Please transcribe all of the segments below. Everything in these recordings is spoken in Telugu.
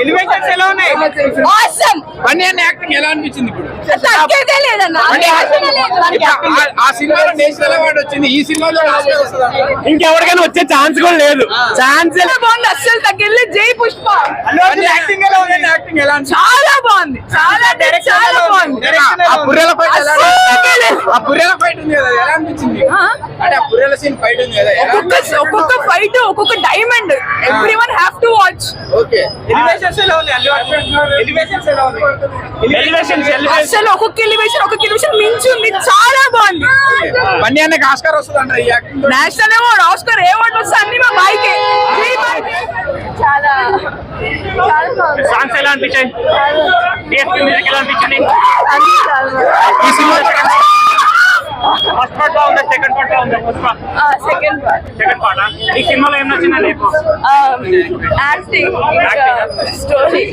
ఎలివేషన్స్ ఎలా ఉన్నాయి? ఆసమ్ బన్నీ యాక్టింగ్ ఎలా అనిపించింది? ఇప్పుడు తగ్గేదే లేదన్న. ఆ సినిమాలో నేషనల్ అవార్డు వచ్చింది, ఈ సినిమాలో ఇంకెవరికైనా వచ్చే ఛాన్స్ కూడా లేదు. ఛాన్స్ బాగుంది, అస్సలు తగ్గేది. జై పుష్ప యాక్టింగ్ ఎలా ఉంది? యాక్టింగ్ ఎలా ఉంది? చాలా బాగుంది, చాలా చాలా బాగుంది. ఆ పుర్రెల ఫైట్ ఎలా ఆ పుర్రెల ఫైట్ ఉంది కదా, ఎలా అనిపించింది? అంటే ఆ పుర్రెల సీన్ ఫైట్ ఉంది కదా, ఒక్కొక్క ఫైట్ ఒక్కొక్క diamond. Everyone have to watch. Okay. Elevations ఎలా ఉంది? ఎలివేషన్స్ ఎలా ఉంది? అసలు ఒక్కొక్క ఎలివేషన్ మించి ఉంది. చాలా బాగుంది. బన్నీ అన్నకి ఆస్కార్ వస్తుంది అంటారు ఈ యాక్టింగ్. నేషనల్ అవార్డ్, ఆస్కార్ ఏ అవార్డు వస్తే అన్ని మా బాయ్కే. చాలా బాగుంది. సాంగ్స్ ఎలా అనిపించాయి? డిఎస్పీ మ్యూజిక్ ఎలా అనిపించింది? ఈ సినిమా ఫస్ట్ పార్ట్ బాగుందా? సెకండ్ పార్ట్ బాగుందా? సెకండ్ పార్ట్ ఈ సినిమాలో ఏం నచ్చిందా నీకు? Acting, story.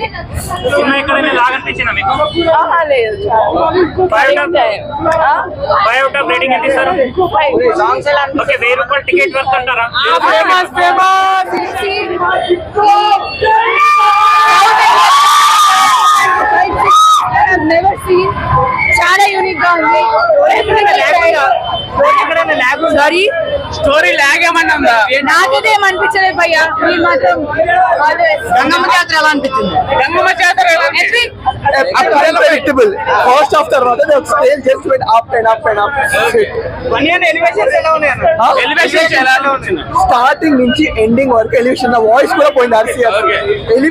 సినిమా ఎక్కడైనా లాగా అనిపించిందా మీకు? లేదు. 5 అవుట్ ఆఫ్ రేటింగ్ ఎంత ఇస్తారు? ఓకే, 1000 రూపాయలు టికెట్ వర్త్ అంటారా? చాలా యూనిక్ గా ఉంది. సారీ, స్టోరీ లాగ్ ఏమన్నా ఉందా? నాకైతే ఏమనిపించలేదు భయ్యా. మీరు మాత్రం గంగమ్మ జాతర ఎలా అనిపించింది? గంగమ్మ జాతర ఎలా అనిపించింది? Predictable. First of the road, the scale just went up and up and up. Bunny అన్న ఎలివేషన్స్ ఎలా ఉన్నాయి అన్న? ఎలివేషన్స్ ఎలా ఉంది? Starting నుంచి ఎండింగ్ వరకు ఎలివేషన్, నా వాయిస్ కూడా పోయింది.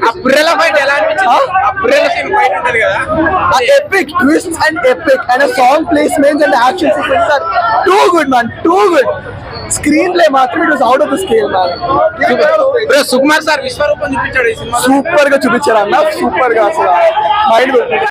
ఆ పుర్రెల ఫైట్ ఎలా అనిపించింది? ఆ పుర్రెల సీన్ ఫైట్ ఉంటది కదా, epic twist and epic and song placements and action sequence are too good man, too good. Screenplay మాత్రం it was out of the scale man. Sukumar sir విశ్వరూపం చూపించాడు ఈ సినిమా. సూపర్ గా చూపించారు అన్న, సూపర్ గా అసలు మైండ్